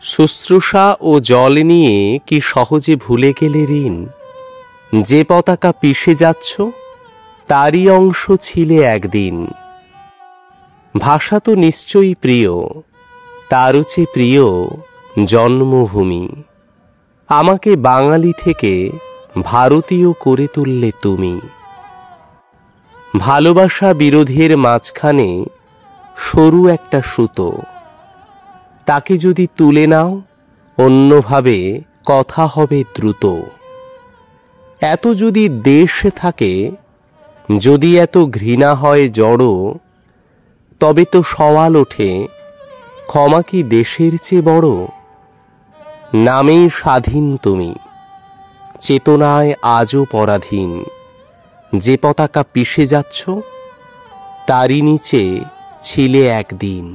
শুশ্রূষা ও জল নিয়ে কি সহজে ভুলে গেলে ঋণ? যে পতাকা পিষে যাচ্ছ তারই অংশ ছিলে একদিন। ভাষা তো নিশ্চয়ই প্রিয়, তারও চেয়ে প্রিয় জন্মভূমি। আমাকে বাঙালি থেকে ভারতীয় করে তুললে তুমি। ভালোবাসা বিরোধের মাঝখানে সরু একটা সুতো, তাকে যদি তুলে নাও অন্যভাবে কথা হবে দ্রুত। এত যদি দেশ থাকে, যদি এত ঘৃণা হয় জড়ো, তবে তো সওয়াল ওঠে ক্ষমা কি দেশের চেয়ে বড়? নামেই স্বাধীন তুমি, চেতনায় আজও পরাধীন। যে পতাকা পিষে যাচ্ছ তারই নিচে ছিলে একদিন।